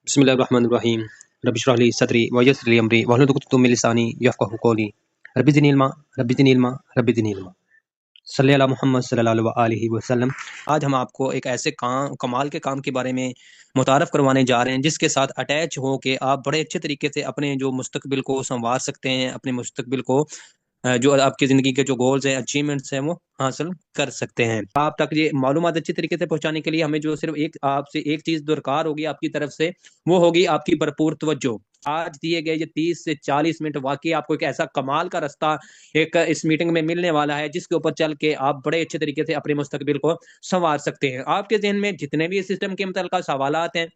बिस्मिल्लाहिर्रहमानिर्रहीम। रब्बि इश्रह ली सदरी व यस्सिर ली अमरी वहलुल उक़दतम मिन लिसानी यफ़क़हू क़ौली। Rabbi ज़िदनी इल्मा rabbi ज़िदनी इल्मा rabbi ज़िदनी इल्मा। सल्ली अला मुहम्मद सल्लल्लाहु अलैहि वसल्लम। आज हम आपको एक ऐसे काम कमाल के काम के बारे में मुतारफ़ करवाने जा रहे हैं जिसके साथ अटैच हो के आप बड़े अच्छे तरीके से अपने जो मुस्तक़बिल को सँवार सकते हैं, अपने मुस्तक़बिल को जो आपकी ज़िंदगी के जो गोल्स हैं, अचीवमेंट्स हैं, वो हासिल कर सकते हैं। आप तक ये मालूमात अच्छी तरीके से पहुँचाने के लिए हमें जो सिर्फ़ एक आपसे एक चीज़ दरकार होगी आपकी तरफ से, वो होगी आपकी भरपूर तवज्जो। आज दिए गए ये 30 से 40 मिनट वाक़ई आपको एक ऐसा कमाल का रास्ता एक इस मीटिंग में मिलने वाला है, जिसके ऊपर चल के आप बड़े अच्छे तरीके से अपने मुस्तक़बिल को सँवार सकते हैं। आपके ज़हन में जितने भी इस सिस्टम के मुतल्लिक़ सवालात हैं,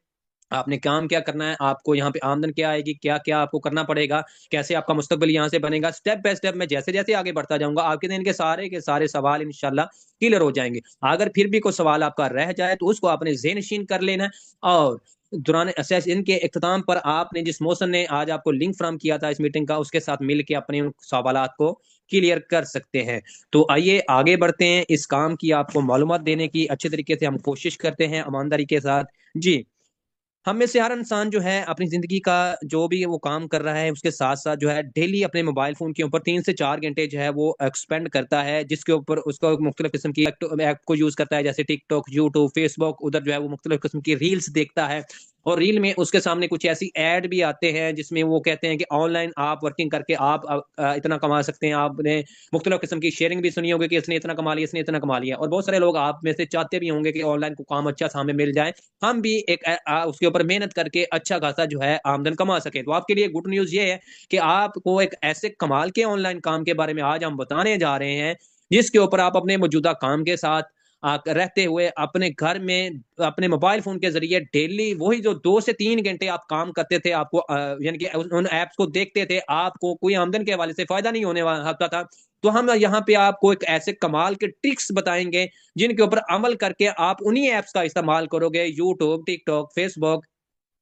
आपने काम क्या करना है, आपको यहाँ पे आमदन क्या आएगी, क्या-क्या आपको करना पड़ेगा, कैसे आपका मुस्तकबिल यहाँ से बनेगा, स्टेप बाय स्टेप मैं जैसे-जैसे आगे बढ़ता जाऊँगा, आपके दिन के सारे सवाल इंशाल्लाह क्लियर हो जाएँगे। अगर फिर भी कोई सवाल आपका रह जाए, तो उसको आपने ज़हन-नशीन कर लेना है और दौरान सेशन के इख्तिताम पर आपने जिस मोहसिन ने आज आपको लिंक फ़राहम किया था इस मीटिंग का, उसके साथ मिल के अपने उन सवालात को क्लियर कर सकते हैं। तो आइए आगे बढ़ते हैं, इस काम की आपको मालूमात देने की अच्छे तरीके से हम कोशिश करते हैं ईमानदारी के साथ। जी। हम में से हर इंसान जो है अपनी ज़िंदगी का जो भी वो काम कर रहा है उसके साथ-साथ जो है डेली अपने मोबाइल फ़ोन के ऊपर 3 से 4 घंटे जो है वो एक्सपेंड करता है, जिसके ऊपर उसको मुख्तलिफ़ किस्म की ऐप को यूज़ करता है, जैसे टिकटॉक, यूट्यूब, फेसबुक, उधर जो है वो मुख्तलिफ़ किस्म की रील्स देखता है और रील में उसके सामने कुछ ऐसी ऐड भी आते हैं जिसमें वो कहते हैं कि ऑनलाइन आप वर्किंग करके आप इतना कमा सकते हैं। आपने मुख्तलिफ़ किस्म की शेयरिंग भी सुनी होगी कि इसने इतना कमा लिया, इसने इतना कमा लिया और बहुत सारे लोग आप में से चाहते भी होंगे कि ऑनलाइन को काम अच्छा-सा हमें मिल जाए। हम भी एक उसके ऊपर मेहनत करके अच्छा खासा जो है आमदन कमा सकें। तो आपके लिए गुड न्यूज़ ये है कि आपको एक ऐसे कमाल के ऑनलाइन काम के बारे में आज हम बताने जा रहे हैं, जिसके ऊपर आप अपने मौजूदा काम के साथ रहते हुए अपने घर में अपने मोबाइल फ़ोन के ज़रिए डेली वही जो 2 से 3 घंटे आप काम करते थे, आपको यानी कि उन ऐप्स को देखते थे, आपको कोई आमदन के हवाले से फ़ायदा नहीं होने वा होता था। तो हम यहाँ पे आपको एक ऐसे कमाल के ट्रिक्स बताएँगे जिनके ऊपर अमल करके आप उन्हीं ऐप्स का इस्तेमाल करोगे यूट्यूब, टिकटॉक, फेसबुक,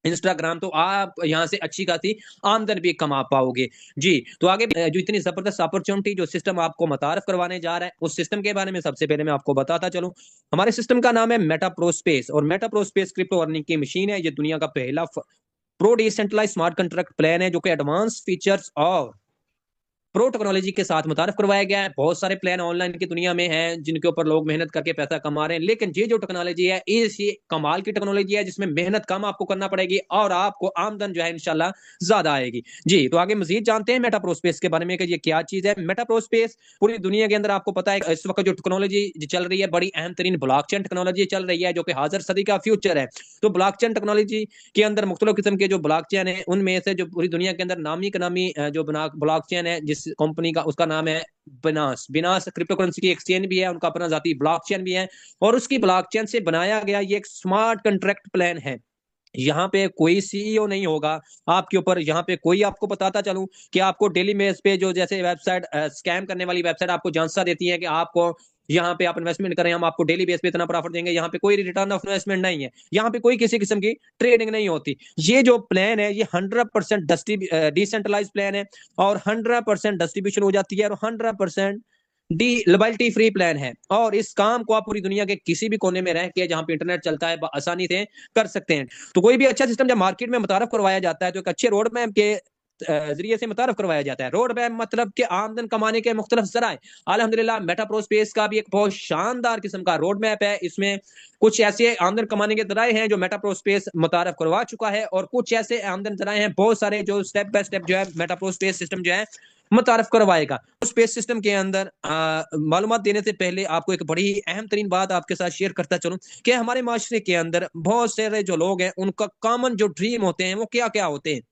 इंस्टाग्राम तो आप यहाँ से अच्छी खासी आमदन भी कमा पाओगे। जी, तो आगे जो इतनी ज़बरदस्त अपॉर्च्युनिटी जो सिस्टम आपको मुतारिफ करवाने जा रहा है, उस सिस्टम के बारे में सबसे पहले मैं आपको बताता चलूँ। हमारे सिस्टम का नाम है मेटा प्रो स्पेस और meta pro space crypto earning की मशीन है। ये दुनिया का पहला pro decentralised smart contract plan है जो कि एडवांस फीचर्स और प्रो टेक्नोलॉजी के साथ मुतारिफ करवाया गया है। बहुत सारे प्लान ऑनलाइन की दुनिया में हैं, जिनके ऊपर लोग मेहनत करके पैसा कमा रहे हैं। लेकिन ये जो टेक्नोलॉजी है, ये कमाल की टेक्नोलॉजी है, जिसमें मेहनत कम आपको करना पड़ेगी और आपको आमदन जो है इंशाल्लाह ज़्यादा आएगी। जी, तो आगे मज़ीद जानते हैं मेटा प्रो स्पेस के बारे में कि ये क्या चीज़ है। मेटा प्रो स्पेस पूरी दुनिया के अंदर आपको पता है इस वक़्त जो टेक्नोलॉजी चल रही है, बड़ी अहम तरीन ब्लॉकचेन टेक्नोलॉजी चल रही है, जो कि हाज़िर सदी का फ्यूचर है। तो ब्लॉकचेन टेक्नोलॉजी के अंदर मुख्तलिफ किस्म के जो ब्लॉकचेन है, उनमें से जो पूरी दुनिया के अंदर नामी जो ब्लॉकचेन है, जिस कंपनी का उसका नाम है बिनास। बिनास क्रिप्टो करेंसी की एक्सचेंज भी है, उनका अपना ज़ाती ब्लॉकचेन भी है और उसकी ब्लॉकचेन से बनाया गया ये एक स्मार्ट कॉन्ट्रैक्ट प्लान है। यहाँ पे कोई सीईओ नहीं होगा आपके ऊपर, यहाँ पे कोई आपको बताता चलूँ कि आपको डेली बेस पे जो जैसे वेबसाइट स्कैम करने वाली वेबसाइट आपको झांसा देती है कि आपको यहाँ पे आप इन्वेस्टमेंट करें, हम आपको डेली बेस पे इतना प्रॉफिट देंगे, यहाँ पे कोई रिटर्न ऑफ इन्वेस्टमेंट नहीं है, यहाँ पे कोई किसी किस्म की ट्रेडिंग नहीं होती। ये जो प्लान है ये 100% डिसेंट्रलाइज प्लान है और 100% डिस्ट्रीब्यूशन हो जाती है और 100% डी लॉयल्टी फ्री प्लान है और इस काम को आप पूरी दुनिया के किसी भी कोने में रह के जहाँ पे इंटरनेट चलता है आसानी से कर सकते हैं। तो कोई भी अच्छा सिस्टम जब मार्केट में मुतारफ करवाया जाता है तो एक अच्छे रोड मैप के जरिए से मुतारफ करवाया जाता है। रोड मैप मतलब कि आमदन कमाने के मुख्तलिफ जराए। अल्हम्दुलिल्लाह मेटा प्रो स्पेस का भी एक बहुत शानदार किस्म का रोड मैप है। इसमें कुछ ऐसे आमदन कमाने के जराए हैं जो मेटा प्रो स्पेस मुतारफ करवा चुका है और कुछ ऐसे आमदन जराए हैं बहुत सारे जो स्टेप बाय स्टेप जो है मेटा प्रो स्पेस सिस्टम जो है मुतारफ करवाएगा। स्पेस सिस्टम के अंदर मालूमात देने से पहले आपको एक बड़ी अहम तरीन बात आपके साथ शेयर करता चलूं कि हमारे माशरे के अंदर बहुत सारे जो लोग हैं उनका कॉमन जो ड्रीम होते हैं वो क्या क्या होते हैं।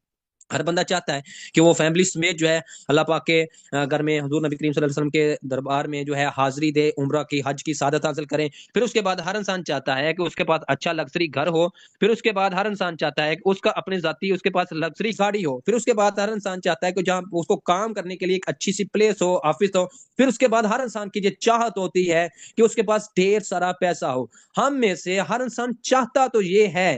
हर बंदा चाहता है कि वो फैमिली समेत जो है अल्लाह पाक के घर में हुजूर नबी करीम सल्लल्लाहु अलैहि वसल्लम के दरबार में जो है हाजिरी दे, उम्रा की हज की सादत हासिल करें। फिर उसके बाद हर इंसान चाहता है कि उसके पास अच्छा लग्जरी घर हो। फिर उसके बाद हर इंसान चाहता है कि उसका अपने जाती उसके पास लग्जरी गाड़ी हो। फिर उसके बाद हर इंसान चाहता है कि जहाँ उसको काम करने के लिए एक अच्छी सी प्लेस हो, ऑफिस हो। फिर उसके बाद हर इंसान की ये चाहत होती है कि उसके पास ढेर सारा पैसा हो। हम में से हर इंसान चाहता तो ये है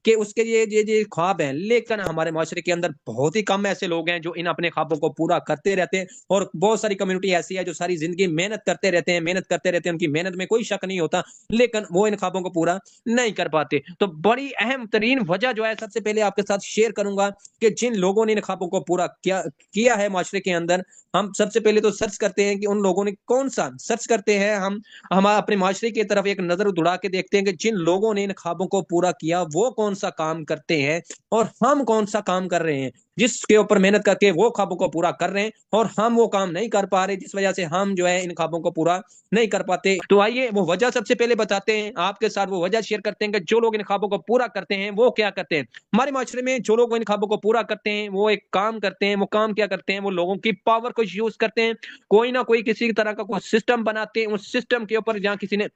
कि उसके ये ख्वाब हैं, लेकिन हमारे माशरे के अंदर बहुत ही कम ऐसे लोग हैं जो इन अपने ख्वाबों को पूरा करते रहते हैं। और बहुत सारी कम्युनिटी ऐसी है जो सारी जिंदगी मेहनत करते रहते हैं, उनकी मेहनत में कोई शक नहीं होता, लेकिन वो इन ख्वाबों को पूरा नहीं कर पाते। तो बड़ी अहम तरीन वजह जो है सबसे पहले आपके साथ शेयर करूंगा कि जिन लोगों ने इन ख्वाबों को पूरा किया है माशरे के अंदर, हम सबसे पहले तो सर्च करते हैं कि उन लोगों ने कौन सा सर्च करते हैं हम अपने माशरे की तरफ एक नजर दौड़ा के देखते हैं कि जिन लोगों ने इन ख्वाबों को पूरा किया वो कौन सा काम करते हैं और हम कौन सा काम कर रहे हैं जिसके ऊपर मेहनत करके वो ख्वाबों को पूरा कर रहे हैं और हम वो काम नहीं कर पा रहे, जिस वजह से हम जो है इन ख्वाबों को पूरा नहीं कर पाते। तो आइए वो वजह सबसे पहले बताते हैं आपके साथ, वो वजह शेयर करते हैं कि जो लोग इन ख्वाबों को पूरा करते हैं वो क्या करते हैं। हमारे माशरे में जो लोग इन ख्वाबों को पूरा करते हैं वो एक काम करते हैं। वो काम क्या करते हैं? वो लोगों की पावर को यूज करते हैं, कोई ना कोई किसी तरह का कोई सिस्टम बनाते हैं, उस सिस्टम के ऊपर जहां किसी ने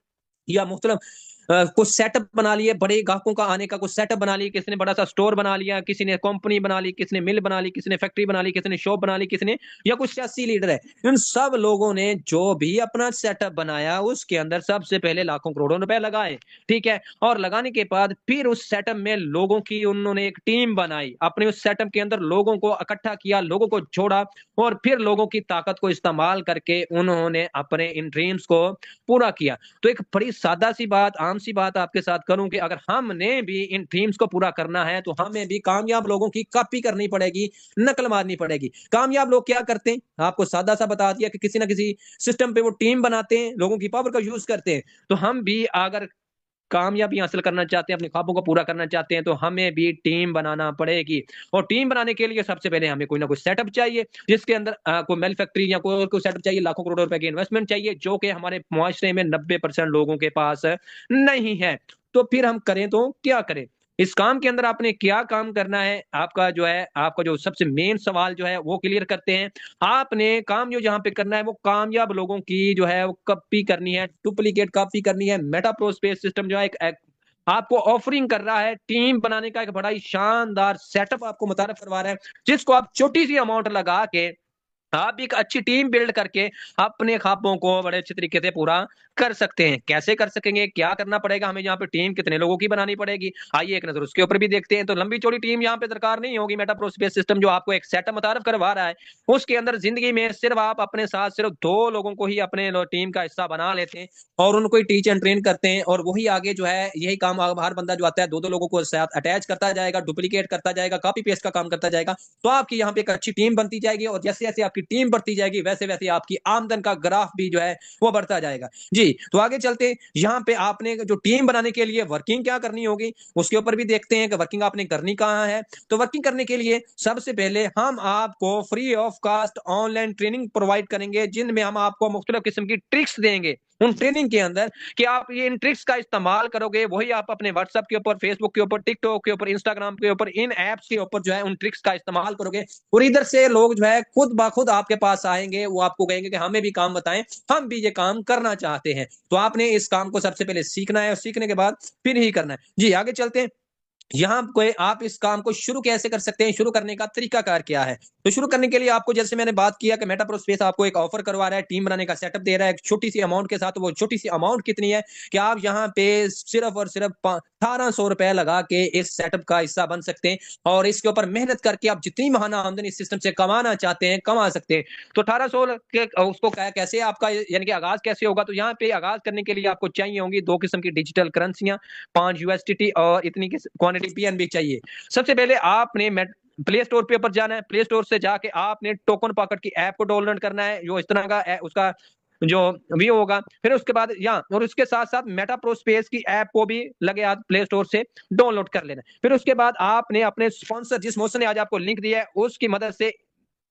या मुख्तलिफ कुछ सेटअप बना लिए, बड़े ग्राहकों का आने का कुछ सेटअप बना लिया, किसी ने बड़ा सा स्टोर बना लिया, किसी ने कंपनी बना ली, किसी ने मिल बना ली, किसी ने फैक्ट्री बना ली, किसी ने शॉप बना ली, किसी ने या कुछ सियासी लीडर है, इन सब लोगों ने जो भी अपना सेटअप बनाया उसके अंदर सबसे पहले लाखों करोड़ों रुपए लगाए। ठीक है, और लगाने के बाद फिर उस सेटअप में लोगों की उन्होंने एक टीम बनाई, अपने उस सेटअप के अंदर लोगों को इकट्ठा किया, लोगों को जोड़ा और फिर लोगों की ताकत को इस्तेमाल करके उन्होंने अपने इन ड्रीम्स को पूरा किया। तो एक बड़ी सादा सी बात, आम सी बात आपके साथ करूं कि अगर हमने भी इन ड्रीम्स को पूरा करना है तो हमें भी कामयाब लोगों की कॉपी करनी पड़ेगी, नकल मारनी पड़ेगी। कामयाब लोग क्या करते हैं, आपको सादा सा बता दिया कि किसी ना किसी सिस्टम पे वो टीम बनाते हैं, लोगों की पावर का यूज करते हैं। तो हम भी अगर कामयाबी हासिल करना चाहते हैं, अपने ख्वाबों को पूरा करना चाहते हैं, तो हमें भी टीम बनाना पड़ेगी। और टीम बनाने के लिए सबसे पहले हमें कोई ना कोई सेटअप चाहिए, जिसके अंदर कोई मैन्युफैक्चरिंग या कोई सेटअप चाहिए, लाखों करोड़ों रुपए की इन्वेस्टमेंट चाहिए, जो कि हमारे मुआशरे में 90% लोगों के पास नहीं है। तो फिर हम करें तो क्या करें? इस काम के अंदर आपने क्या काम करना है, आपका जो सबसे मेन सवाल जो है वो क्लियर करते हैं। आपने काम जो जहां पे करना है वो कामयाब लोगों की जो है वो कॉपी करनी है, डुप्लीकेट कॉपी करनी है। मेटाप्रोस्पेस सिस्टम जो है एक आपको ऑफरिंग कर रहा है टीम बनाने का, एक बड़ा ही शानदार सेटअप आपको मुतारफ करवा रहा है, जिसको आप छोटी सी अमाउंट लगा के आप एक अच्छी टीम बिल्ड करके अपने ख्वाबों को बड़े अच्छे तरीके से पूरा कर सकते हैं। कैसे कर सकेंगे, क्या करना पड़ेगा हमें, यहाँ पे टीम कितने लोगों की बनानी पड़ेगी, आइए एक नजर उसके ऊपर भी देखते हैं। तो लंबी चौड़ी टीम यहाँ पे दरकार नहीं होगी। मेटाप्रोस्पेस सिस्टम जो आपको एक सेटअप मुतारफ करवा रहा है, उसके अंदर जिंदगी में सिर्फ आप अपने साथ सिर्फ 2 लोगों को ही अपने टीम का हिस्सा बना लेते हैं और उनको ही टीच एंड ट्रेन करते हैं, और वही आगे जो है यही काम हर बंदा जो आता है 2-2 लोगों को साथ अटैच करता जाएगा, डुप्लीकेट करता जाएगा, कॉपी पेस्ट का काम करता जाएगा। तो आपकी यहाँ पे एक अच्छी टीम बनती जाएगी और जैसे जैसे आपकी टीम बढ़ती जाएगी वैसे वैसे आपकी आमदन का ग्राफ भी जो है वो बढ़ता जाएगा। जी, तो आगे चलते यहाँ पे आपने जो टीम बनाने के लिए वर्किंग क्या करनी होगी उसके ऊपर भी देखते हैं कि वर्किंग आपने करनी कहाँ है। तो वर्किंग करने के लिए सबसे पहले हम आपको free of cost online training provide करेंगे, जिनमें हम आपको मुख्तलिफ किस्म की ट्रिक्स देंगे उन ट्रेनिंग के अंदर कि आप ये इन ट्रिक्स का इस्तेमाल करोगे, वही आप अपने व्हाट्सएप के ऊपर, फेसबुक के ऊपर, टिकटॉक के ऊपर, इंस्टाग्राम के ऊपर, इन एप्स के ऊपर जो है उन ट्रिक्स का इस्तेमाल करोगे और इधर से लोग जो है खुद ब खुद आपके पास आएंगे, वो आपको कहेंगे कि हमें भी काम बताएं, हम भी ये काम करना चाहते हैं। तो आपने इस काम को सबसे पहले सीखना है और सीखने के बाद फिर ही करना है। जी, आगे चलते हैं। यहाँ कोई आप इस काम को शुरू कैसे कर सकते हैं, शुरू करने का तरीकाकार क्या है। तो शुरू करने के लिए आपको, जैसे मैंने बात किया कि मेटाप्रोस्पेस आपको एक ऑफर करवा रहा है, टीम बनाने का सेटअप दे रहा है एक छोटी सी अमाउंट के साथ। तो वो छोटी सी अमाउंट कितनी है कि आप यहाँ पे सिर्फ और सिर्फ 1800 रुपए लगा के इस सेटअप का हिस्सा बन सकते हैं और इसके ऊपर मेहनत करके आप जितनी महाना आमदनी इस सिस्टम से कमाना चाहते हैं कमा सकते हैं। तो 1800 के उसको कैसे आपका यानी कि आगाज कैसे होगा। तो यहाँ पे आगाज करने के लिए आपको चाहिए होंगी 2 किस्म की डिजिटल करेंसियां, 5 यूएसडीटी और इतनी क्वांटिटी पीएनबी चाहिए। सबसे पहले आपने प्ले स्टोर पे ऊपर जाना है, प्ले स्टोर से जाके आपने टोकन पॉकेट की ऐप को डाउनलोड करना है, जो इस तरह का उसका जो व्यू होगा। फिर उसके बाद यहाँ और उसके साथ साथ मेटाप्रोस्पेस की ऐप को भी लगे हाथ प्ले स्टोर से डाउनलोड कर लेना। फिर उसके बाद आपने अपने स्पॉन्सर जिस मोशन ने आज आपको लिंक दिया है उसकी मदद से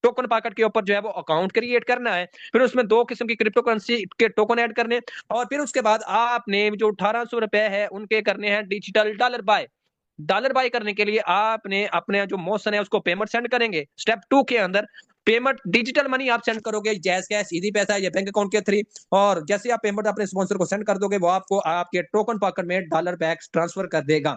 टोकन पॉकेट के ऊपर जो है वो अकाउंट क्रिएट करना है। फिर उसमें 2 किस्म की क्रिप्टो करेंसी के टोकन ऐड करने और फिर उसके बाद आपने जो 1800 रुपए है उनके करने हैं digital dollar buy. Dollar buy करने के लिए आपने अपने जो मोशन है उसको पेमेंट सेंड करेंगे। स्टेप 2 के अंदर पेमेंट डिजिटल मनी आप सेंड करोगे, जैस कैश, इजी पैसा या बैंक अकाउंट के थ्रू, और जैसे आप पेमेंट अपने स्पॉन्सर को सेंड कर दोगे वो आपको आपके टोकन पॉकेट में डॉलर बैक्स ट्रांसफर कर देगा।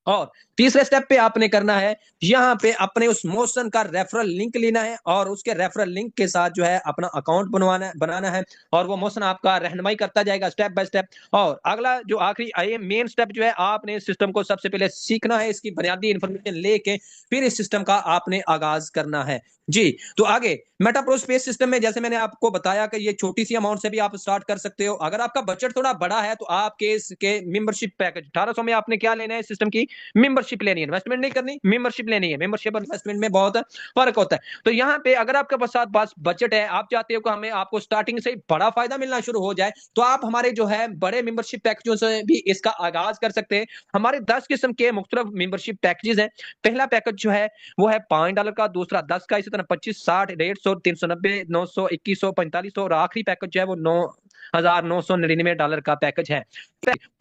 और तीसरे स्टेप पे आपने करना है, यहाँ पे अपने उस मोशन का रेफरल लिंक लेना है और उसके रेफरल लिंक के साथ जो है अपना अकाउंट बनाना है और वो मोशन आपका रहनुमाई करता जाएगा स्टेप बाय स्टेप। और अगला जो आखिरी मेन स्टेप जो है, आपने सिस्टम को सबसे पहले सीखना है, इसकी बुनियादी इंफॉर्मेशन लेके फिर इस सिस्टम का आपने आगाज करना है जी। तो आगे मेटाप्रो स्पेस सिस्टम में जैसे मैंने आपको बताया कि ये छोटी सी अमाउंट से भी आप स्टार्ट कर सकते हो। अगर आपका बजट थोड़ा बड़ा है तो आपके इसके मेंबरशिप पैकेज 1800 में आपने क्या लेना है, सिस्टम की मेंबरशिप लेनी है, इन्वेस्टमेंट नहीं करनी, मेंबरशिप लेनी है। मेंबरशिप और इन्वेस्टमेंट में बहुत फर्क होता है। तो यहाँ पे अगर आपके पास बजट है, आप चाहते हो कि हमें आपको स्टार्टिंग से बड़ा फायदा मिलना शुरू हो जाए, तो आप हमारे जो है बड़े मेंबरशिप पैकेजों से भी इसका आगाज कर सकते हैं। हमारे 10 किस्म के मुख्तलिफ मेंबरशिप पैकेजेस हैं। पहला पैकेज जो है वो है $5 का, दूसरा 10 का, इसी तरह 25, 60, 150, 390, 900, 2100, 4500 और आखिरी पैकेज जो है वो $9,999 का पैकेज है।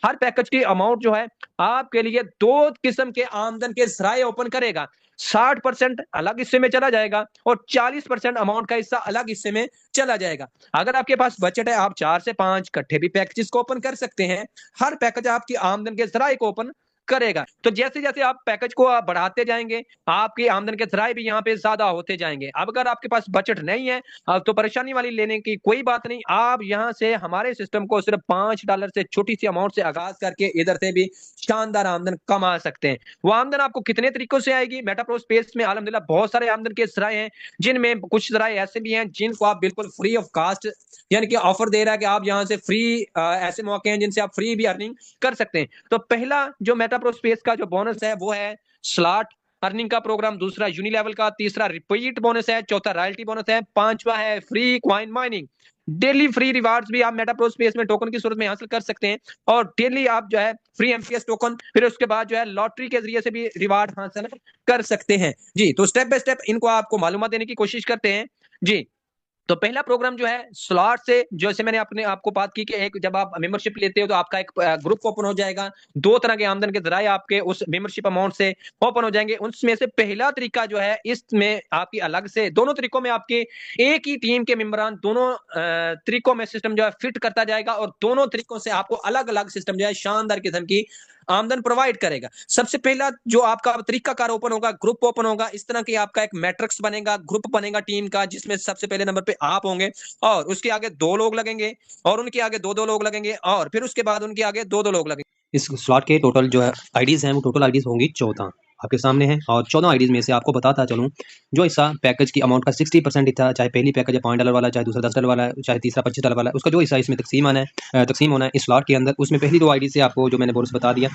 हर पैकेज की अमाउंट जो है आपके लिए दो किस्म के आमदन के जराए ओपन करेगा। 60% अलग हिस्से में चला जाएगा और 40% अमाउंट का हिस्सा अलग हिस्से में चला जाएगा। अगर आपके पास बजट है, आप 4 से 5 इकट्ठे भी पैकेजेस को ओपन कर सकते हैं। हर पैकेज आपकी आमदन के जराए को ओपन करेगा। तो जैसे जैसे आप पैकेज को आप बढ़ाते जाएंगे, आपकी आमदन के जराए भी यहाँ पे ज्यादा होते जाएंगे। अब अगर आपके पास बजट नहीं है तो परेशानी वाली लेने की कोई बात नहीं। आप यहाँ से हमारे सिस्टम को सिर्फ $5 से छोटी सी अमाउंट से आगाज करके इधर से भी शानदार आमदन कमा सकते हैं। वो आमदन आपको कितने तरीकों से आएगी? मेटाप्रो स्पेस में अल्हम्दुलिल्लाह बहुत सारे आमदन के जराए हैं, जिनमें कुछ जराए ऐसे भी हैं जिनको आप बिल्कुल फ्री ऑफ कास्ट यानी कि ऑफर दे रहा है कि आप यहाँ से फ्री, ऐसे मौके हैं जिनसे आप फ्री भी अर्निंग कर सकते हैं। तो पहला जो मेटाप्रो स्पेस का जो बोनस है वो है स्लॉट अर्निंग का प्रोग्राम, दूसरा यूनिलेवल का, तीसरा रिपीट बोनस है, चौथा रॉयल्टी बोनस है, पांचवा है free coin mining. Daily free rewards भी आप मेटाप्रो स्पेस में टोकन की सूरत में हासिल कर सकते हैं और डेली आप जो है फ्री एमपीएस टोकन, फिर उसके बाद जो है लॉटरी के जरिए से भी रिवार्ड हासिल कर सकते हैं जी। तो स्टेप बाय स्टेप इनको आपको मालूमात देने की कोशिश करते हैं जी। तो पहला प्रोग्राम जो है स्लॉट से, जैसे मैंने अपने आपको बात की कि एक जब आप मेंबरशिप लेते हो तो आपका एक ग्रुप ओपन हो जाएगा। दो तरह के आमदन के जराए आपके उस मेंबरशिप अमाउंट से ओपन हो जाएंगे। उनमें से पहला तरीका जो है, इसमें आपकी अलग से दोनों तरीकों में आपके एक ही टीम के मेंबरान दोनों तरीकों में सिस्टम जो है फिट करता जाएगा और दोनों तरीकों से आपको अलग अलग सिस्टम जो है शानदार किस्म की आमदन प्रोवाइड करेगा। सबसे पहला जो आपका तरीका कार ओपन होगा, ग्रुप ओपन होगा। इस तरह की आपका एक मैट्रिक्स बनेगा, ग्रुप बनेगा टीम का, जिसमें सबसे पहले नंबर पे आप होंगे और उसके आगे दो लोग लगेंगे और उनके आगे दो दो लोग लगेंगे और फिर उसके बाद उनके आगे दो दो लोग लगेंगे। इस स्लॉट के टोटल जो है आईडीज हैं वो टोटल आईडीज होंगी 14 आपके सामने हैं। और 14 आईडीज में से आपको बताता चलूँ, जो हिस्सा पैकेज की अमाउंट का 60% था, चाहे पहली पैकेज है $5 वाला, चाहे दूसरा $10 वाला, चाहे तीसरा $25 वाला, उसका जो हिस्सा इसमें तकसीम होना है इस स्लॉट के अंदर, उसमें पहली दो आईडी से आपको जो मैंने बोनस बता दिया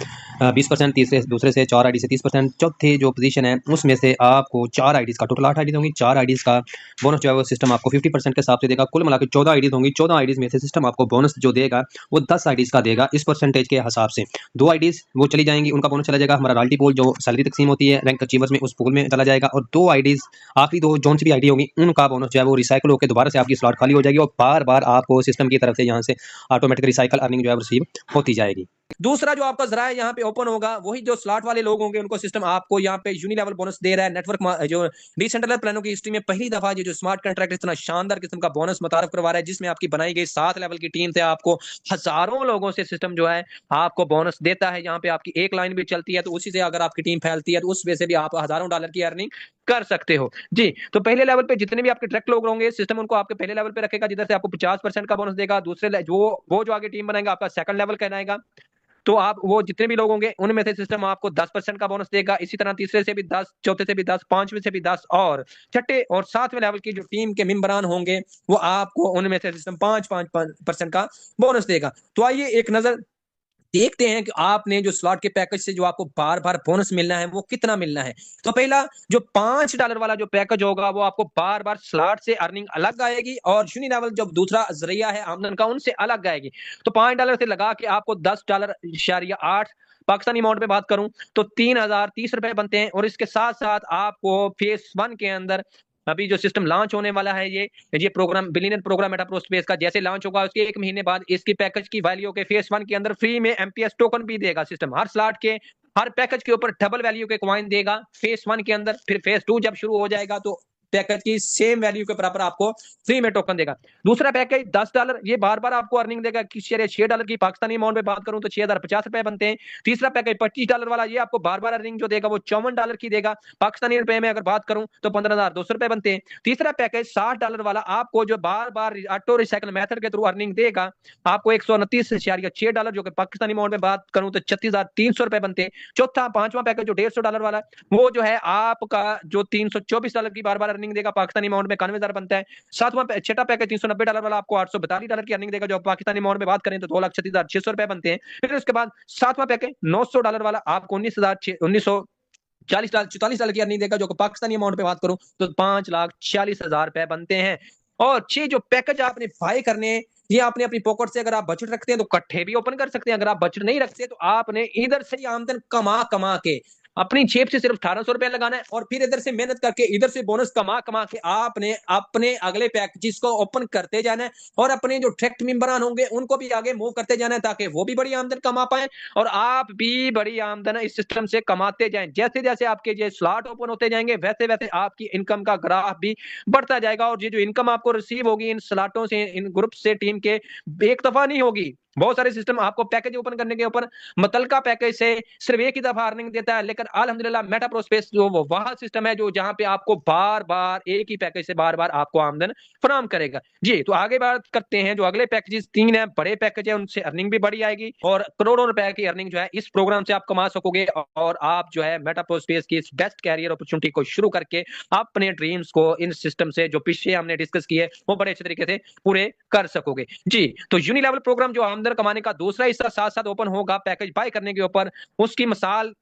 20%, तीसरे दूसरे से 4 आईडी से 30%, चौथे जो पोजीशन है उसमें से आपको 4 आईडीज का टोटल 8 आईडीज होंगी। 4 आईडीज का बोनस जो है वो सिस्टम आपको 50% के हिसाब से देगा। कुल मिलाकर 14 आईडीज होंगी। 14 आईडीज में से सिस्टम आपको बोनस जो देगा वो 10 आईडीज का देगा इस परसेंटेज के हिसाब से। 2 आईडीज वो चली जाएंगी, उनका बोनस चला जाएगा हमारा रॉयल्टी पूल, जो सैलरी तकसीम होती है रैंक अचीवर्स में, उस पूल में चला जाएगा। और 2 आईडीज आखिरी दो जोन सी भी आईडी होंगी, उनका बोनस जो है वो रिसाइकल होकर दोबारा से आपकी स्लॉट खाली हो जाएगी और बार बार आपको सिस्टम की तरफ से यहाँ से ऑटोमेटिक रिसाइकल अर्निंग जो है रिसीव होती जाएगी। दूसरा जो आपका जरा यहाँ पे ओपन होगा, वही जो स्लॉट वाले लोग होंगे उनको सिस्टम आपको यहाँ पे यूनिलेवल बोनस दे रहा है। नेटवर्क जो डिसेंट्रलाइज्ड प्लानों की हिस्ट्री में पहली दफा ये जो स्मार्ट कॉन्ट्रैक्ट इतना शानदार किस्म का बोनस मुतारफ करवा रहा है, जिसमें आपकी बनाई गई 7 लेवल की टीम से आपको हजारों लोगों से सिस्टम जो है आपको बोनस देता है। यहाँ पे आपकी एक लाइन भी चलती है तो उसी से अगर आपकी टीम फैलती है तो उस वजह से भी आप हजारों डॉलर की अर्निंग कर सकते हो जी। तो पहले लेवल पे जितने भी आपके डायरेक्ट लोग होंगे, सिस्टम उनको आपके पहले लेवल पे रखेगा, जिधर से आपको 50% का बोनस देगा। दूसरे जो आगे टीम बनाएगा आपका सेकंड लेवल कहलाएगा, तो आप वो जितने भी लोग होंगे उनमें से सिस्टम आपको 10% का बोनस देगा। इसी तरह तीसरे से भी 10, चौथे से भी 10, पांचवें से भी 10 और छठे और सातवें लेवल की जो टीम के मेंबरान होंगे वो आपको उनमें से सिस्टम 5% का बोनस देगा। तो आइए एक नजर देखते हैं कि आपने जो स्लॉट के पैकेज से जो आपको बार बार बोनस मिलना है वो कितना मिलना है। तो पहला जो $5 वाला जो पैकेज होगा वो आपको बार बार स्लॉट से अर्निंग अलग आएगी और यूनिलेवल जो दूसरा जरिया है आमदन का उनसे अलग आएगी। तो $5 से लगा के आपको $10.8 पाकिस्तानी अमाउंट में बात करूं तो ₹3030 बनते हैं। और इसके साथ साथ आपको फेस 1 के अंदर अभी जो सिस्टम लॉन्च होने वाला है, ये प्रोग्राम बिलियनर प्रोग्राम मेटाप्रो स्पेस का जैसे लॉन्च होगा उसके 1 महीने बाद इसकी पैकेज की वैल्यू के फेस 1 के अंदर फ्री में एमपीएस टोकन भी देगा सिस्टम। हर स्लॉट के हर पैकेज के ऊपर डबल वैल्यू के कॉइन देगा फेस 1 के अंदर। फिर फेस 2 जब शुरू हो जाएगा तो पैकेज की सेम वैल्यू के बराबर आपको फ्री में टोकन देगा। दूसरा पैकेज $10, ये बार बार आपको अर्निंग देगा। $6 की पाकिस्तानी अमाउंट में बात करूं तो 6050 बनते हैं। तीसरा पैकेज $25 वाला, ये आपको बार बार अर्निंग जो देगा वो $54 की देगा। पाकिस्तानी रुपए में अगर बात करूं तो $15,200 बनते हैं। तीसरा पैकेज $60 वाला आपको जो बार बार ऑटो रिसाइकल मेथड के थ्रू अर्निंग देगा, आपको $129.6 जो कि पाकिस्तानी अमाउंट में बात करूं तो $36,300 बनते हैं। चौथा पांचवा पैकेज जो $150 वाला, वो जो है आपका जो $324 की बार बार अर्निंग देगा, पाकिस्तानी अमाउंट में 91,000 बनता है। छठा पैकेज $390 वाला आपको $842 की अर्निंग देगा, जो पाकिस्तानी अमाउंट में बात करें तो $2,36,600 बनते हैं। फिर उसके बाद सातवां पैकेज $900 वाला आपको $44 की अर्निंग देगा, जो पाकिस्तानी अमाउंट पे बात करूं तो $5,46,000 बनते हैं। और ये जो पैकेज आपने बाय करने, ये आपने अपनी पॉकेट से, अगर आप बजट रखते हैं तो इकट्ठे भी ओपन कर सकते हैं। अगर आप बजट नहीं रखते तो आपने इधर से आमदन कमा कमा के अपनी जेब से सिर्फ $1,800 लगाना है, और फिर इधर से मेहनत करके इधर से बोनस कमा कमा के आपने अपने अगले पैकेज को ओपन करते जाना है, और अपने जो डायरेक्ट मेंबरान होंगे उनको भी आगे मूव करते जाना है, ताकि वो भी बड़ी आमदन कमा पाए और आप भी बड़ी आमदन इस सिस्टम से कमाते जाएं। जैसे जैसे आपके जो स्लॉट ओपन होते जाएंगे, वैसे वैसे आपकी इनकम का ग्राफ भी बढ़ता जाएगा, और ये जो इनकम आपको रिसीव होगी इन स्लॉटों से, इन ग्रुप से, टीम के, एक दफा नहीं होगी। बहुत सारे सिस्टम आपको पैकेज ओपन करने के ऊपर मुतलका पैकेज से सिर्फ एक ही दफा अर्निंग देता है, लेकिन अल्हम्दुलिल्लाह मेटा प्रोस्पेस जो वो वह सिस्टम है जो जहां पे आपको बार बार एक ही पैकेज से बार बार आपको आमदन फराम करेगा। जी, तो आगे बात करते हैं जो अगले पैकेजेस तीन है, बड़े पैकेज है, उनसे अर्निंग भी बड़ी आएगी, और करोड़ों रुपए की अर्निंग जो है इस प्रोग्राम से आप कमा सकोगे, और आप जो है मेटा प्रोस्पेस की इस बेस्ट कैरियर अपॉर्चुनिटी को शुरू करके अपने ड्रीम्स को इन सिस्टम से जो पीछे हमने डिस्कस किए वो बड़े अच्छे तरीके से पूरे कर सकोगे। जी, तो यूनिलेवल प्रोग्राम जो आमदन कमाने का दूसरा हिस्सा साथ साथ ओपन होगा पैकेज बाय करने के ऊपर। उसकी मिसाल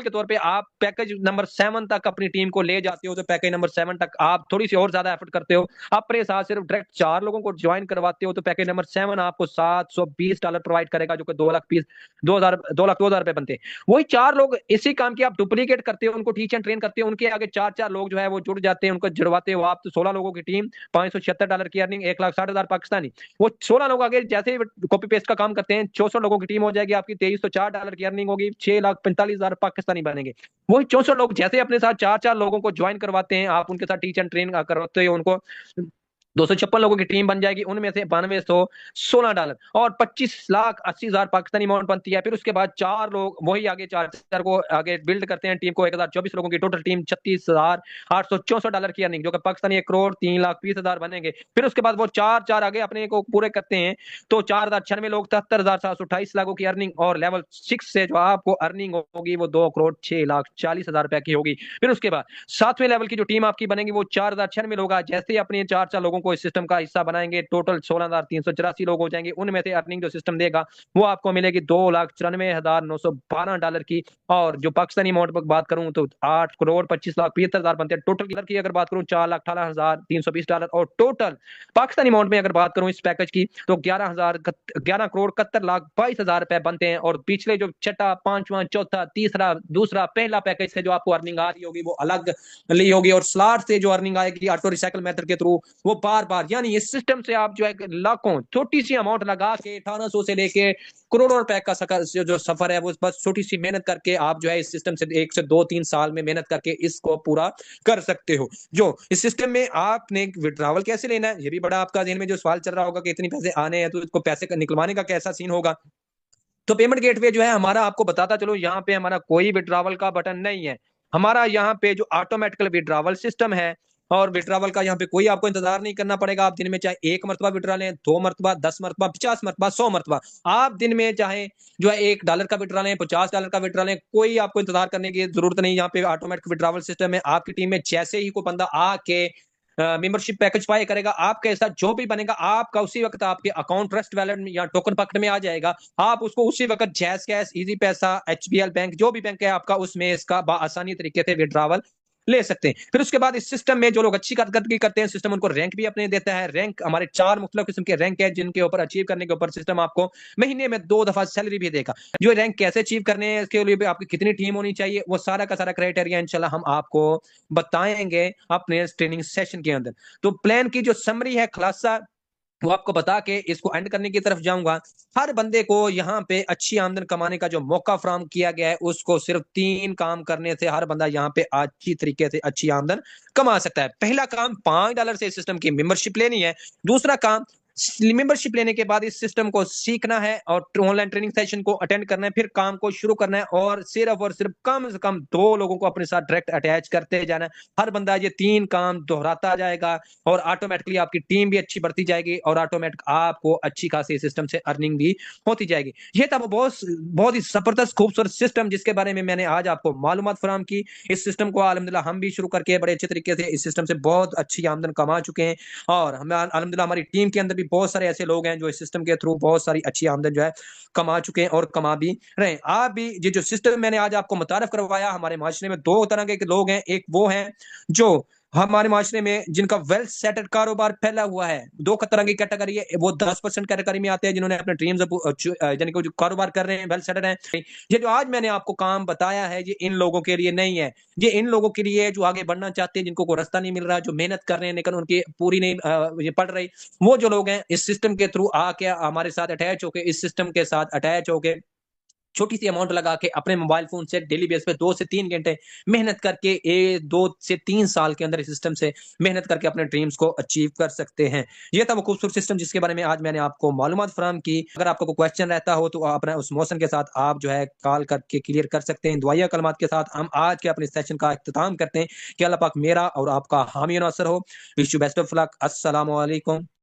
के तौर पे आप पैकेज नंबर 7 तक अपनी टीम को ले जाते हो, तो पैकेज नंबर 7 तक आप थोड़ी सी और ज्यादा एफर्ट करते हो, अपने साथ सिर्फ डायरेक्ट 4 लोगों को ज्वाइन करवाते हो, तो पैकेज नंबर 7 आपको $720 प्रोवाइड करेगा, जो कि 2,02,000 रुपए बनते हैं। वही 4 लोग इसी काम की आप डुप्लीकेट करते हो, उनको टीच एंड ट्रेन करते हो, उनके आगे 4 लोग जो है वो जुड़ जाते हैं, उनको जुड़वाते हो आप, तो 16 लोगों की टीम, $576 की अर्निंग, 1,60,000 पाकिस्तानी। वो 16 लोग आगे जैसे ही कॉपी पेस्ट का काम करते हैं, 64 लोगों की टीम हो जाएगी आपकी, $2,304 की अर्निंग होगी, 6,45,000 पाकिस्तानी बनेंगे। वही 64 लोग जैसे अपने साथ 4 लोगों को ज्वाइन करवाते हैं, आप उनके साथ टीच एंड ट्रेन करवाते हो उनको, 256 लोगों की टीम बन जाएगी, उनमें से $9216 और 25,80,000 पाकिस्तानी अमाउंट बनती है। फिर उसके बाद 4 लोग वही आगे 4 को आगे बिल्ड करते हैं टीम को, 1,024 लोगों की टोटल टीम, $36,864 की अर्निंग, जो कि पाकिस्तानी 1,03,20,000 बनेंगे। फिर उसके बाद वो 4 आगे अपने को पूरे करते हैं, तो 4,096 लोग, 73,728 लोगों की अर्निंग, और लेवल 6 से जो आपको अर्निंग होगी वो 2,06,40,000 रुपए की होगी। फिर उसके बाद 7वें लेवल की जो टीम आपकी बनेगी वो 4,096 लोग, जैसे ही अपने 4 लोगों को इस सिस्टम का हिस्सा बनाएंगे, टोटल 16,384 लोग हो जाएंगे। उनमें से अर्निंग जो सिस्टम देगा वो आपको मिलेगी $2,94,912 की, और जो पाकिस्तानी अमाउंट पर बात करूं तो 8,25,75,000 बनते हैं। टोटल की अगर बात करूं $4,18,320, और टोटल पाकिस्तानी अमाउंट में अगर बात करूं इस पैकेज की तो 11,71,71,22,000 रुपए बनते हैं। और पिछले जो छठा, पांचवा, चौथा, तीसरा, दूसरा, पहला पैकेज से जो आपको अर्निंग आ रही होगी वो अलग ली होगी, और स्लॉट से जो अर्निंग आएगी ऑटो रिसाइकल मेथड के थ्रू वो बार बार, यानी इस सिस्टम से आप जो है लाखों, छोटी सी अमाउंट लगा के 1,800 से लेके करोड़ों रुपए का जो सफर है वो बस छोटी सी मेहनत करके आप जो है इस सिस्टम से 1 से 2-3 साल में मेहनत करके इसको पूरा कर सकते हो। जो इस सिस्टम में आपने विड्रॉवल कैसे लेना है, ये भी बड़ा आपका ज़हन में जो सवाल चल रहा होगा कि इतने पैसे आने हैं तो इसको पैसे निकलवाने का कैसा सीन होगा। तो पेमेंट गेटवे जो है हमारा, आपको बताता चलो, यहाँ पे हमारा कोई विड्रॉवल का बटन नहीं है। हमारा यहाँ पे जो ऑटोमेटिकल विड्रॉवल सिस्टम है, और विड्रॉवल का यहाँ पे कोई आपको इंतजार नहीं करना पड़ेगा। आप दिन में चाहे 1 मरतबा विड्रॉ लें, 2 मरतबा, 10 मरतबा, 50 मरतबा, 100 मरतबा, आप दिन में चाहे जो है $1 का विड्रॉ लें, $50 का विड्रॉ लें, कोई आपको इंतजार करने की जरूरत नहीं। यहाँ पे ऑटोमेटिक विड्रॉवल सिस्टम है। आपकी टीम में जैसे ही कोई बंदा आके मेंबरशिप पैकेज बाय करेगा, आपके साथ जो भी बनेगा आपका उसी वक्त आपके अकाउंट, ट्रस्ट वैलेट या टोकन पॉकेट में आ जाएगा। आप उसको उसी वक्त जैज कैश, इजी पैसा, HBL बैंक, जो भी बैंक है आपका, उसमें इसका आसानी तरीके से विड्रॉवल ले सकते हैं। फिर उसके बाद इस सिस्टम में जो लोग अच्छी कारकर्दगी करते हैं, सिस्टम उनको रैंक भी अपने देता है। रैंक हमारे 4 मुख्तलिफ किस्म के रैंक है, जिनके ऊपर अचीव करने के ऊपर सिस्टम आपको महीने में 2 दफा सैलरी भी देगा। जो रैंक कैसे अचीव करने हैं, इसके लिए भी आपकी कितनी टीम होनी चाहिए, वो सारा का सारा क्राइटेरिया इंशाल्लाह हम आपको बताएंगे अपने ट्रेनिंग सेशन के अंदर। तो प्लान की जो समरी है, खुलासा वो आपको बता के इसको एंड करने की तरफ जाऊंगा। हर बंदे को यहाँ पे अच्छी आमदन कमाने का जो मौका फराहम किया गया है, उसको सिर्फ 3 काम करने से हर बंदा यहाँ पे अच्छी तरीके से अच्छी आमदन कमा सकता है। पहला काम $5 से इस सिस्टम की मेंबरशिप लेनी है। दूसरा काम, मेंबरशिप लेने के बाद इस सिस्टम को सीखना है और ऑनलाइन ट्रेनिंग सेशन को अटेंड करना है, फिर काम को शुरू करना है और सिर्फ कम से कम 2 लोगों को अपने साथ डायरेक्ट अटैच करते जाना है। हर बंदा ये 3 काम दोहराता जाएगा और ऑटोमेटिकली आपकी टीम भी अच्छी बढ़ती जाएगी और ऑटोमेटिक आपको अच्छी खासी सिस्टम से अर्निंग भी होती जाएगी। ये था वो बहुत बहुत ही जबरदस्त खूबसूरत सिस्टम जिसके बारे में मैंने आज आपको मालूमात फराहम की। इस सिस्टम को अल्हम्दुलिल्लाह हम भी शुरू करके बड़े अच्छे तरीके से इस सिस्टम से बहुत अच्छी आमदन कमा चुके हैं और हमें अल्हम्दुलिल्लाह हमारी टीम के अंदर भी बहुत सारे ऐसे लोग हैं जो इस सिस्टम के थ्रू बहुत सारी अच्छी आमदन जो है कमा चुके हैं और कमा भी रहे हैं। आप भी ये जो सिस्टम मैंने आज आपको मुतारफ करवाया, हमारे माशरे में 2 तरह के लोग हैं। एक वो हैं जो हमारे माशरे में जिनका वेल सेटल कारोबार फैला हुआ है। 2 तरह की कैटेगरी है। वो 10% कैटेगरी में आते हैं जिन्होंने अपने ड्रीम्स यानी कि जो कारोबार कर रहे हैं, वेल सेटल हैं। ये जो आज मैंने आपको काम बताया है ये इन लोगों के लिए नहीं है। ये इन लोगों के लिए जो आगे बढ़ना चाहते हैं, जिनको कोई रास्ता नहीं मिल रहा, जो मेहनत कर रहे हैं लेकिन उनकी पूरी नहीं ये पड़ रही, वो जो लोग हैं इस सिस्टम के थ्रू आके हमारे साथ अटैच होके इस सिस्टम के साथ अटैच होके छोटी सी अमाउंट लगा के अपने मोबाइल फोन से डेली बेस पे 2 से 3 घंटे मेहनत करके 2 से 3 साल के अंदर इस सिस्टम से मेहनत करके अपने ड्रीम्स को अचीव कर सकते हैं। ये था वो खूबसूरत सिस्टम जिसके बारे में आज मैंने आपको मालूमात फराहम की। अगर आपको कोई क्वेश्चन रहता हो तो अपना उस मौसम के साथ आप जो है कॉल करके क्लियर कर सकते हैं। दुआया कलमात के साथ हम आज के अपने सेशन का इख्तिताम करते हैं कि अल्लाह पाक मेरा और आपका हामी और नासर हो। Wish you best of luck. अस्सलाम वालेकुम।